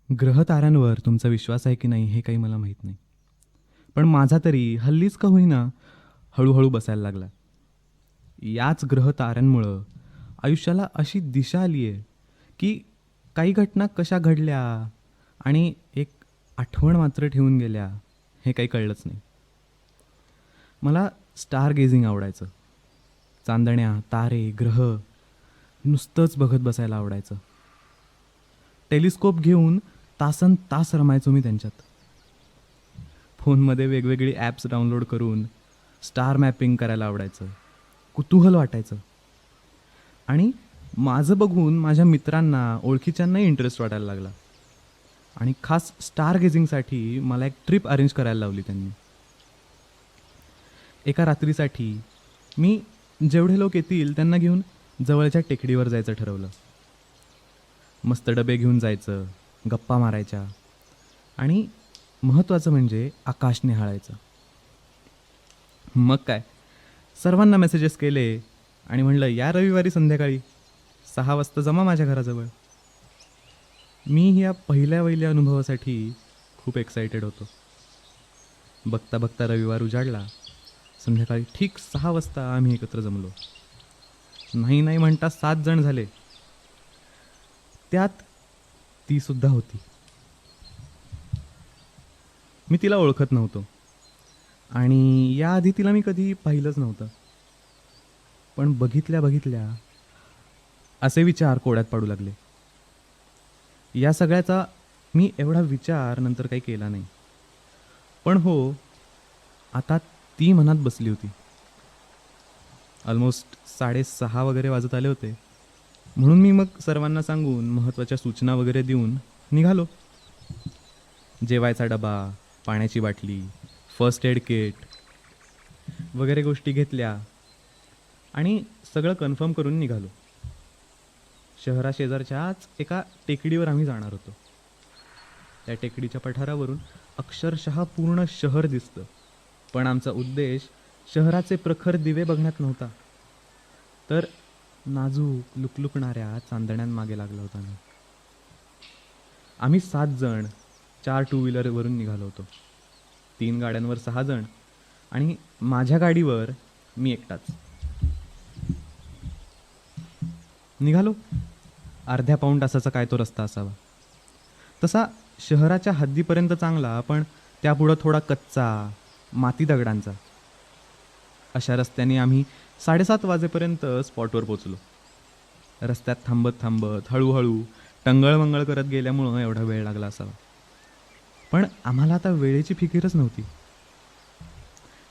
ग्रहताऱ्यांवर तुमचा विश्वास आहे की नाही हे काही मला माहीत नाही. पण माझा तरी हल्लीच का होईना हळूहळू बसायला लागला. याच ग्रहताऱ्यांमुळं आयुष्याला अशी दिशा आली आहे की काही घटना कशा घडल्या आणि एक आठवण मात्र ठेवून गेल्या हे काही कळलंच नाही. मला स्टार गेझिंग आवडायचं. चांदण्या, तारे, ग्रह नुसतंच बघत बसायला आवडायचं. टेलिस्कोप घेऊन तासन तास रमायचो मी त्यांच्यात. फोनमध्ये वेगवेगळी ॲप्स डाउनलोड करून स्टार मॅपिंग करायला आवडायचं. कुतूहल वाटायचं. आणि माझं बघून माझ्या मित्रांना, ओळखीच्यांनाही इंटरेस्ट वाटायला लागला. आणि खास स्टार गेझिंगसाठी मला एक ट्रिप अरेंज करायला लावली त्यांनी. एका रात्रीसाठी मी जेवढे लोक येतील त्यांना घेऊन जवळच्या टेकडीवर जायचं ठरवलं. मस्त डबे घेऊन जायचं, गप्पा मारायच्या आणि महत्त्वाचं म्हणजे आकाश निहाळायचं. मग काय, सर्वांना मेसेजेस केले आणि म्हणलं या रविवारी संध्याकाळी 6 वाजता जमा माझ्या घराजवळ. मी या पहिल्या अनुभवासाठी खूप एक्सायटेड होतो. बघता बघता रविवार उजाडला. संध्याकाळी ठीक 6 वाजता आम्ही एकत्र जमलो. नाही नाही म्हणता 7 जण झाले. त्यात ती सुद्धा होती. मी तिला ओळखत नव्हतो आणि याआधी तिला मी कधी पाहिलंच नव्हतं. पण बघितल्या बघितल्या असे विचार कोड्यात पाडू लागले. या सगळ्याचा मी एवढा विचार नंतर काही केला नाही. पण हो, आता ती मनात बसली होती. ऑलमोस्ट 6:30 वगैरे वाजत आले होते. म्हणून मी मग सर्वांना सांगून महत्त्वाच्या सूचना वगैरे देऊन निघालो. जेवायचा डबा, पाण्याची बाटली, फर्स्ट एड किट वगैरे गोष्टी घेतल्या आणि सगळं कन्फर्म करून निघालो. शहराशेजारच्याच एका टेकडीवर आम्ही जाणार होतो. त्या टेकडीच्या पठारावरून अक्षरशः पूर्ण शहर दिसतं. पण आमचा उद्देश शहराचे प्रखर दिवे बघण्यात नव्हता, तर नाजूक लुकलुकणाऱ्या चांदण्यांमागे लागला होता मी. आम्ही 7 जण 4 टू व्हीलरवरून निघालो होतो. 3 गाड्यांवर 6 जण आणि माझ्या गाडीवर मी एकटाच. निघालो. अर्ध्या पाऊण तासाचा काय तो रस्ता असावा. तसा शहराच्या हद्दीपर्यंत चांगला, पण त्यापुढं थोडा कच्चा, माती दगडांचा. अशा रस्त्याने आम्ही 7:30 वाजेपर्यंत स्पॉटवर पोचलो. रस्त्यात थांबत थांबत हळूहळू टंगळमंगळ करत गेल्यामुळं एवढा वेळ लागला असावा. पण आम्हाला आता वेळेची फिकीरच नव्हती.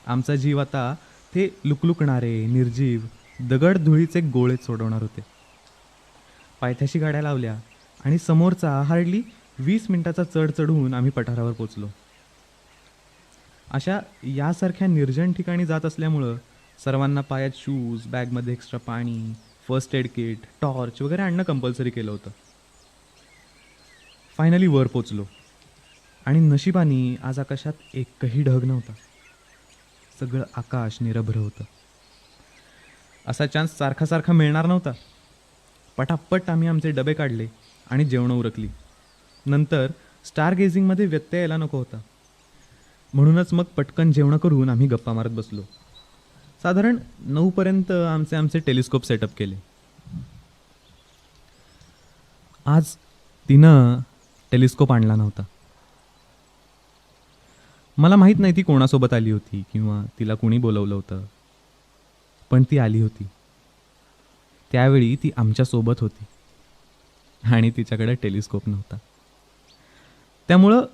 आमचा जीव आता ते लुकलुकणारे निर्जीव दगड धुळीचे गोळे सोडवणार होते. पायथ्याशी गाड्या लावल्या आणि समोरचा हार्डली 20 मिनिटाचा चढ चढून आम्ही पठारावर पोचलो. अशा यासारख्या निर्जन ठिकाणी जात असल्यामुळं सर्वांना पायात शूज, बॅगमध्ये एक्स्ट्रा पाणी, फर्स्ट एड किट, टॉर्च वगैरे आणणं कंपल्सरी केलं होतं. फायनली वर पोचलो आणि नशिबाने आज आकाशात एकही ढग नव्हता. सगळं आकाश निरभ्र होतं. असा चान्स सारखा सारखा मिळणार नव्हता. पटापट आम्ही आमचे डबे काढले आणि जेवणं उरकली. नंतर स्टार गेझिंगमध्ये व्यत्यय यायला नको होता, म्हणूनच मग पटकन जेवणं करून आम्ही गप्पा मारत बसलो. साधारण 9पर्यंत आमचे टेलिस्कोप सेटअप केले. आज तिनं टेलिस्कोप आणला नव्हता. मला माहीत नाही ती कोणासोबत आली होती किंवा तिला कोणी बोलवलं होतं, पण ती आली होती. त्यावेळी ती आमच्यासोबत होती आणि तिच्याकडे टेलिस्कोप नव्हता. त्यामुळं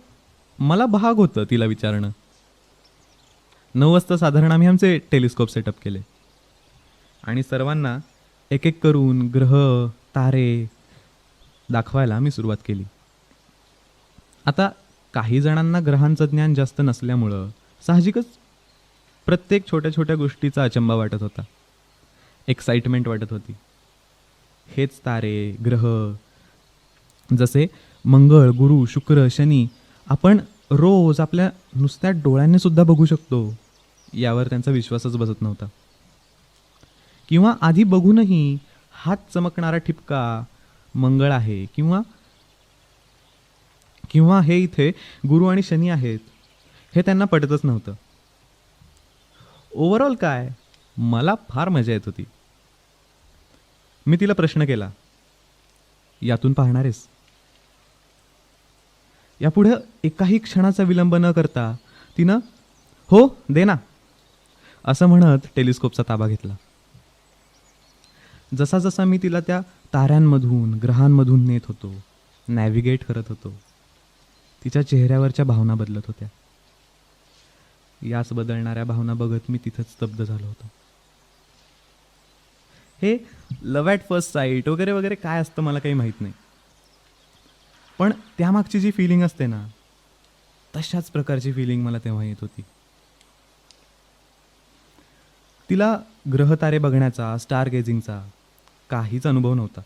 मला भाग होतं तिला विचारणं. 9 वाजता साधारण आम्ही आमचे टेलिस्कोप सेटअप केले आणि सर्वांना एक एक करून ग्रह, तारे दाखवायला मी सुरुवात केली. आता काही जणांना ग्रहांचं ज्ञान जास्त नसल्यामुळं साहजिकच प्रत्येक छोट्या छोट्या गोष्टीचा अचंबा वाटत होता, एक्साइटमेंट वाटत होती. हेच तारे, ग्रह जसे मंगळ, गुरु, शुक्र, शनी आपण रोज आपल्या नुसत्या डोळ्यांनी सुद्धा बघू शकतो, यावर त्यांचा विश्वासच बसत नव्हता. किंवा आधी बघूनही हात चमकणारा ठिपका मंगळ आहे किंवा किंवा हे इथे गुरु आणि शनी आहेत हे त्यांना पटतच नव्हतं. ओव्हरऑल काय, मला फार मजा येत होती. मी तिला प्रश्न केला, यातून पाहणारेस? यापुढे एकाही क्षणाचा विलंब न करता तिनं हो दे ना असं म्हणत टेलिस्कोपचा ताबा घेतला. जसा जसा मी तिला त्या ताऱ्यांमधून ग्रहांमधून नेत होतो, नॅव्हिगेट करत होतो, तिच्या चेहऱ्यावरच्या भावना बदलत होत्या. याच बदलणाऱ्या भावना बघत मी तिथंच स्तब्ध झालो होतो. हे लव्ह ॲट फर्स्ट साईट वगैरे वगैरे काय असतं मला काही माहीत नाही, पण त्यामागची जी फिलिंग असते ना, तशाच प्रकारची फिलिंग मला तेव्हा येत होती. तिला ग्रहतारे बघण्याचा, स्टार गेझिंगचा काहीच अनुभव नव्हता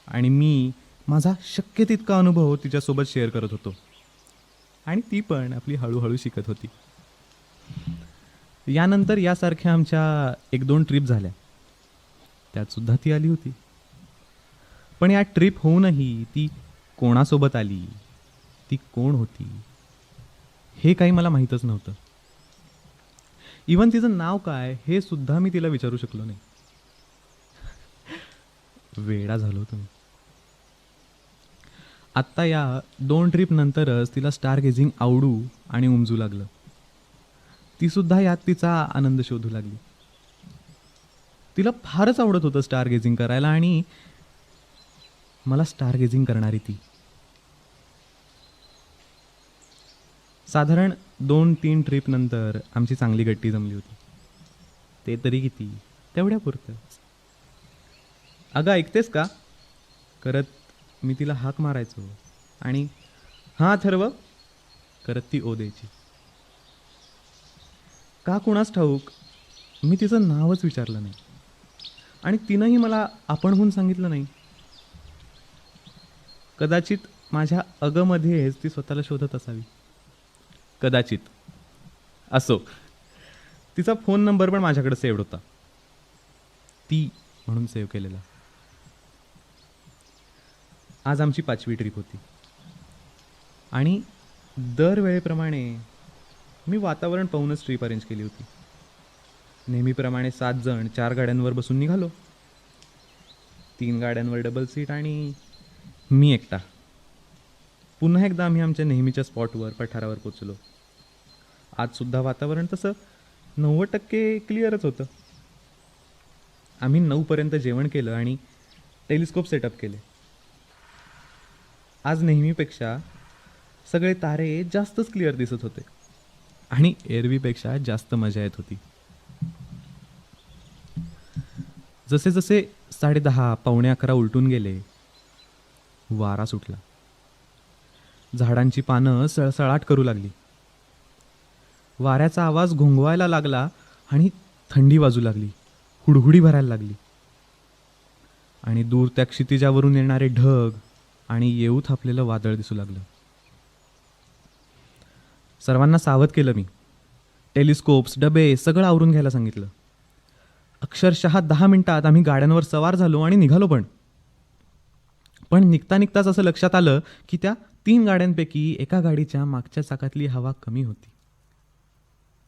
आणि मी माझा शक्य तितका अनुभव तिच्यासोबत शेअर करत होतो आणि ती पण आपली हळूहळू शिकत होती. यानंतर यासारख्या आमच्या 1-2 ट्रिप झाल्या, त्यातसुद्धा ती आली होती. पण या ट्रिप होऊनही ती कोणासोबत आली, ती कोण होती हे काही मला माहीतच नव्हतं. इवन तिचं नाव काय हे सुद्धा मी तिला विचारू शकलो नाही. वेडा झालो होतो मी. आत्ता या 2 ट्रिप नंतरच तिला स्टार गेझिंग आवडू आणि उमजू लागलं. ती सुद्धा यात तिचा आनंद शोधू लागली. तिला फारच आवडत होतं स्टार गेझिंग करायला आणि मला स्टार गेझिंग करणारी ती. साधारण 2-3 ट्रिप नंतर आमची चांगली गट्टी जमली होती. ते तरी किती, तेवढ्या पुरतंच. अगं ऐकतेस का करत मी तिला हाक मारायचो आणि हां ठरव करत ती ओ द्यायची. का कुणास ठाऊक मी तिचं नावच विचारलं नाही आणि तिनंही मला आपणहून सांगितलं नाही. कदाचित माझ्या अगमध्येच ती स्वतःला शोधत असावी. कदाचित. असो, तिचा फोन नंबर पण माझ्याकडे सेव्ड होता, ती म्हणून सेव्ह केलेला. आज आमची 5वी ट्रिप होती आणि दरवेळेप्रमाणे मी वातावरण पाहूनच ट्रिप अरेंज केली होती. नेहमीप्रमाणे 7 जण 4 गाड्यांवर बसून निघालो. 3 गाड्यांवर डबल सीट आणि मी एकटा. पुन्हा एकदा आम्ही आमच्या नेहमीच्या स्पॉटवर पठारावर पोचलो. आजसुद्धा वातावरण तसं 90% क्लिअरच होतं. आम्ही 9पर्यंत जेवण केलं आणि टेलिस्कोप सेटअप केले. आज नेहमीपेक्षा सगळे तारे जास्तच क्लिअर दिसत होते आणि एरवीपेक्षा जास्त मजा येत होती. जसे जसे 10:30 पावणे 11 उलटून गेले, वारा सुटला. झाडांची पानं सळसळाट करू लागली. वाऱ्याचा आवाज घोंघवायला लागला आणि थंडी वाजू लागली, हुडहुडी भरायला लागली. आणि दूर त्या क्षितिजावरून येणारे ढग आणि येऊ थापलेलं वादळ दिसू लागलं. सर्वांना सावध केलं मी. टेलिस्कोप्स, डबे सगळं आवरून घ्यायला सांगितलं. अक्षरशः 10 मिनिटात आम्ही गाड्यांवर सवार झालो आणि निघालो पण निघता निघताच असं लक्षात आलं की त्या 3 गाड्यांपैकी एका गाडीच्या मागच्या चाकातली हवा कमी होती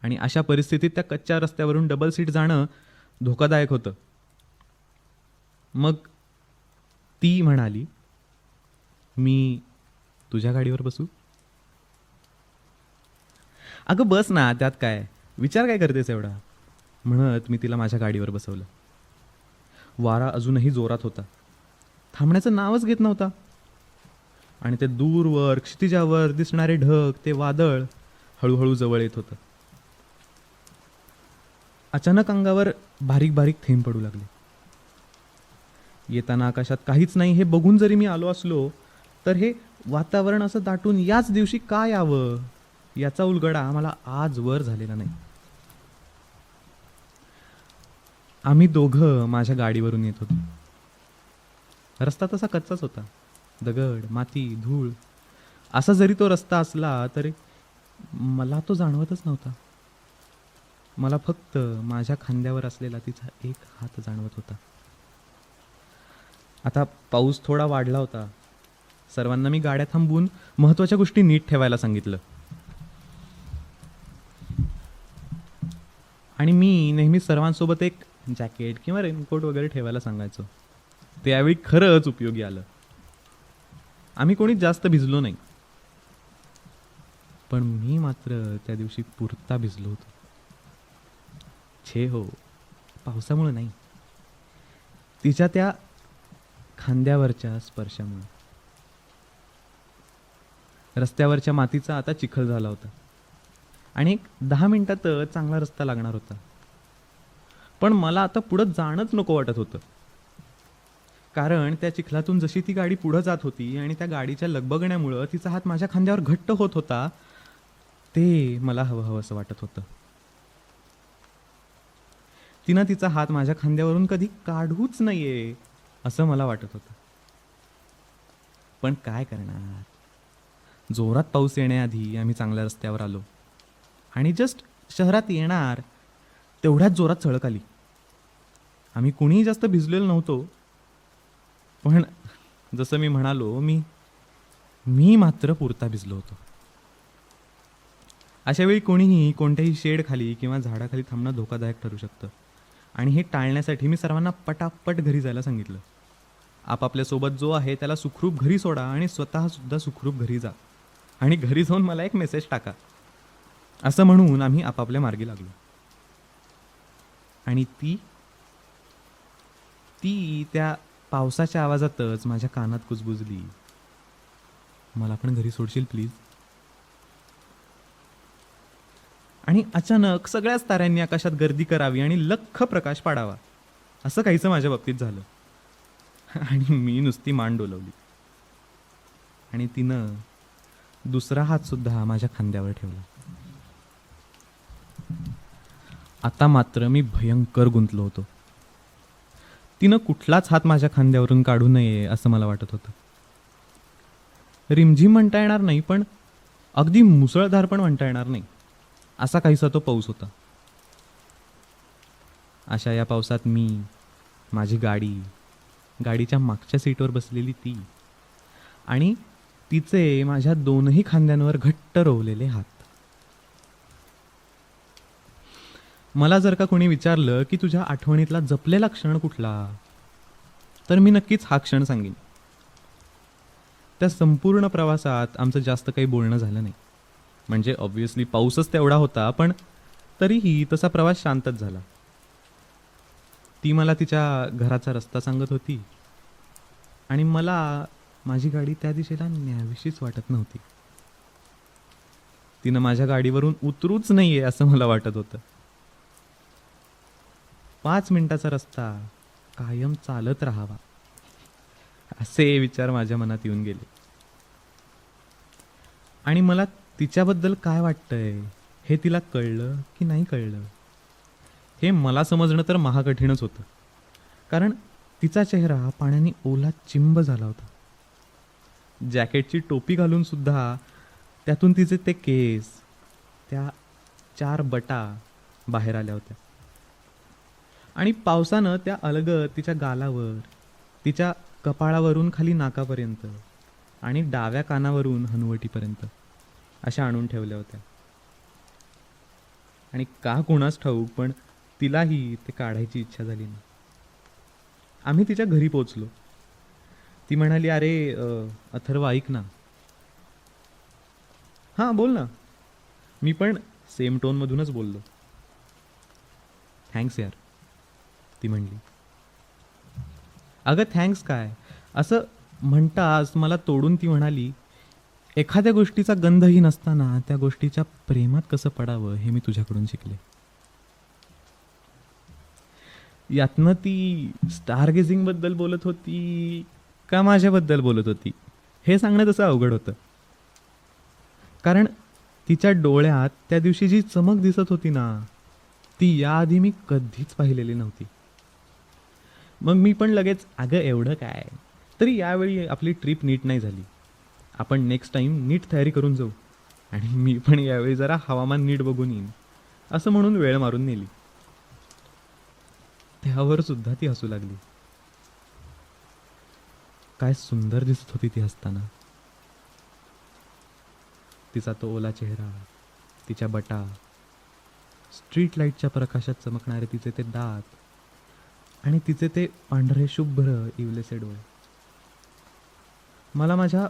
आणि अशा परिस्थितीत त्या कच्च्या रस्त्यावरून डबल सीट जाणं धोकादायक होतं. मग ती म्हणाली, मी तुझ्या गाडीवर बसू? अगं बस ना, त्यात काय, विचार काय करतेस एवढा, म्हणत मी तिला माझ्या गाडीवर बसवलं. वारा अजूनही जोरात होता, थांबण्याचं नावच घेत नव्हता आणि ते दूरवर क्षितिजावर दिसणारे ढग, ते वादळ हळूहळू जवळ येत होतं. अचानक अंगावर बारीक बारीक थेंब पडू लागले. येताना आकाशात काहीच नाही हे बघून जरी मी आलो असलो तर हे वातावरण असं दाटून याच दिवशी का यावं याचा उलगडा मला आजवर झालेला नाही. आम्ही दोघं माझ्या गाडीवरून येत होतो. रस्ता तसा कच्चाच होता. दगड, माती, धूळ असा जरी तो रस्ता असला तरी मला तो जाणवतच नव्हता. मला फक्त माझ्या खांद्यावर असलेला तिचा एक हात जाणवत होता. आता पाऊस थोडा वाढला होता सर्वांना मी गाड्या थांबवून महत्त्वाच्या गोष्टी नीट ठेवायला सांगितलं. आणि मी नेहमी सर्वांसोबत एक जॅकेट किंवा रेनकोट वगैरे ठेवायला सांगायचो. ते यावेळी खरंच उपयोगी आलं. आम्ही कोणीच जास्त भिजलो नाही, पण मी मात्र त्या दिवशी पुरता भिजलो होतो. छे हो, पावसामुळे नाही, तिच्या त्या खांद्यावरच्या स्पर्शामुळे. रस्त्यावरच्या मातीचा आता चिखल झाला होता आणि एक 10 मिनिटात चांगला रस्ता लागणार होता. पण मला आता पुढं जाणंच नको वाटत होतं, कारण त्या चिखलातून जशी ती गाडी पुढं जात होती आणि त्या गाडीच्या लगबगण्यामुळं तिचा हात माझ्या खांद्यावर घट्ट होत होता, ते मला हवं असं वाटत होतं. तिनं तिचा हात माझ्या खांद्यावरून कधी काढूच नाहीये असं मला वाटत होतं. पण काय करणार, जोरात पाऊस येण्याआधी आम्ही चांगल्या रस्त्यावर आलो आणि जस्ट शहरात येणार तेवढ्याच जोरात सळक आली. आम्ही कुणीही जास्त भिजलेलो नव्हतो, पण जसं मी म्हणालो, मी मात्र पुरता भिजलो होतो. अशा वेळी कोणीही कोणत्याही शेड खाली किंवा झाडाखाली थांबणं धोकादायक ठरू शकतं आणि हे टाळण्यासाठी मी सर्वांना पटापट घरी जायला सांगितलं. आपापल्यासोबत जो आहे त्याला सुखरूप घरी सोडा आणि स्वतःसुद्धा सुखरूप घरी जा आणि घरी जाऊन मला एक मेसेज टाका, असं म्हणून आम्ही आपापल्या मार्गी लागलो. आणि ती त्या पावसाच्या आवाजातच माझ्या कानात कुजबुजली, मला पण घरी सोडशील प्लीज. आणि अचानक सगळ्याच ताऱ्यांनी आकाशात गर्दी करावी आणि लख्ख प्रकाश पाडावा, असं काहीसं माझ्या बाबतीत झालं. आणि मी नुसती मान डोलवली आणि तिनं दुसरा हात सुद्धा माझ्या खांद्यावर ठेवला. आता मात्र मी भयंकर गुंतलो होतो. तिनं कुठलाच हात माझ्या खांद्यावरून काढू नये असं मला वाटत होतं. रिमझिम म्हणता येणार नाही, पण अगदी मुसळधार पण म्हणता येणार नाही, असा काहीसा तो पाऊस होता. अशा या पावसात मी, माझी गाडीच्या मागच्या सीटवर बसलेली ती आणि तिचे माझ्या दोनही खांद्यांवर घट्ट रोवलेले हात. मला जर का कोणी विचारलं की तुझ्या आठवणीतला जपलेला क्षण कुठला, तर मी नक्कीच हा क्षण सांगेन. त्या संपूर्ण प्रवासात आमचं जास्त काही बोलणं झालं नाही. म्हणजे ऑब्व्हियसली पाऊसच तेवढा होता, पण तरीही तसा प्रवास शांतच झाला. ती मला तिच्या घराचा रस्ता सांगत होती आणि मला माझी गाडी त्या दिशेला न्यावीशीच वाटत नव्हती. तिनं माझ्या गाडीवरून उतरूच नाहीये असं मला वाटत होतं. 5 मिनिटाचा रस्ता कायम चालत राहावा, असे विचार माझ्या मनात येऊन गेले. आणि मला तिच्याबद्दल काय वाटतंय हे तिला कळलं की नाही कळलं, हे मला समजणं तर महाकठीणच होतं. कारण तिचा चेहरा पाण्याने ओला चिंब झाला होता. जॅकेटची टोपी घालून सुद्धा त्यातून तिचे ते केस, त्या 4 बटा बाहेर आल्या होत्या. आणि पावसानं त्या अलगद तिच्या गालावर, तिच्या कपाळावरून खाली नाकापर्यंत आणि डाव्या कानावरून हनुवटीपर्यंत अशा आणून ठेवल्या होत्या. आणि का कोणास ठाऊक, पण तिलाही ते काढायची इच्छा झाली नाही. आम्ही तिच्या घरी पोचलो. ती म्हणाली, अरे अथर्व ऐक ना. हां बोल ना. मी पण सेम टोनमधूनच बोललो. थँक्स यार, ती म्हणली. अगं थँक्स काय, असं म्हणताच मला तोडून ती म्हणाली, एखाद्या गोष्टीचा गंधही नसताना त्या गोष्टीच्या प्रेमात कसं पडावं हे मी तुझ्याकडून शिकले. यातनं ती स्टार गेझिंग बद्दल बोलत होती का माझ्याबद्दल बोलत होती हे सांगणं तसं अवघड होतं. कारण तिच्या डोळ्यात त्या दिवशी जी चमक दिसत होती ना, ती याआधी मी कधीच पाहिलेली नव्हती. मग मी पण लगेच, अगं एवढं काय, तरी यावेळी आपली ट्रिप नीट नाही झाली, आपण नेक्स्ट टाइम नीट तयारी करून जाऊ आणि मी पण यावेळी जरा हवामान नीट बघून येईन असं म्हणून वेळ मारून नेली. त्यावर सुद्धा ती हसू लागली. काय सुंदर दिसत होती ती हसताना. तिचा तो ओला चेहरा, तिच्या बटा, स्ट्रीट लाईटच्या प्रकाशात चमकणारे तिचे ते दात आणि तिचे ते पांढरे शुभ्र इवलेसे डोळे. मला माझ्या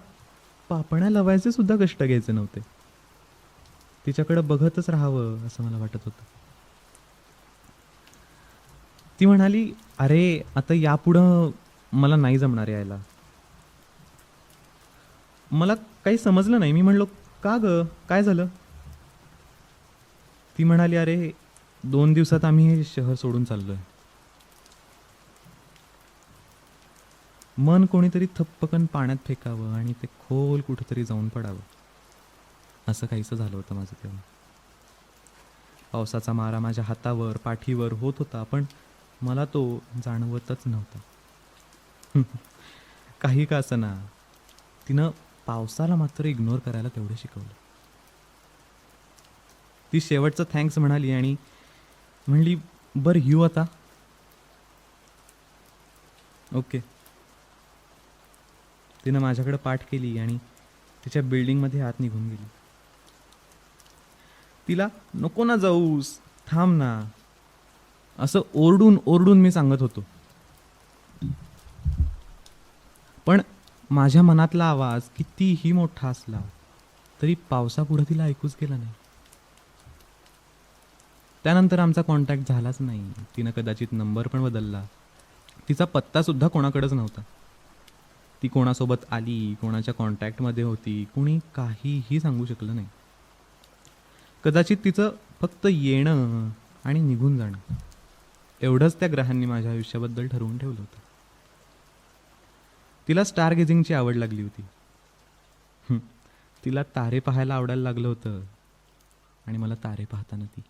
पापण्या लवायचे सुद्धा कष्ट घ्यायचे नव्हते. तिच्याकडे बघतच राहावं असं मला वाटत होतं. ती म्हणाली, अरे आता यापुढं मला नाही जमणार यायला. मला काही समजलं नाही. मी म्हणलो, का ग, काय झालं? ती म्हणाली, अरे 2 दिवसात आम्ही हे शहर सोडून चाललोय. मन कोणीतरी थप्पकन पाण्यात फेकावं आणि ते खोल कुठेतरी जाऊन पडावं, असं काहीसं झालं होतं माझं तेव्हा. पावसाचा मारा माझ्या हातावर पाठीवर होत होता, पण मला तो जाणवतच नव्हता. काही का असना, तिनं पावसाला मात्र इग्नोर करायला तेवढं शिकवलं. ती शेवटचं थँक्स म्हणाली आणि म्हणली, बरं येऊ आता. ओके. तिनं माझ्याकडे पाठ केली आणि तिच्या बिल्डिंगमध्ये आत निघून गेली. तिला नको ना जाऊस, थांब ना, असं ओरडून ओरडून मी सांगत होतो. पण माझ्या मनातला आवाज कितीही मोठा असला तरी पावसापुढे तिला ऐकूच गेला नाही. त्यानंतर आमचा कॉन्टॅक्ट झालाच नाही. तिनं कदाचित नंबर पण बदलला. तिचा पत्ता सुद्धा कोणाकडेच नव्हता. ती कोणासोबत आली, कोणाच्या कॉन्टॅक्टमध्ये होती, कुणी काहीही सांगू शकलं नाही. कदाचित तिचं फक्त येणं आणि निघून जाणं एवढंच त्या ग्रहांनी माझ्या आयुष्याबद्दल ठरवून ठेवलं होतं. तिला स्टार गेजिंगची आवड लागली होती. तिला तारे पाहायला आवडायला लागलं होतं आणि मला तारे पाहताना ती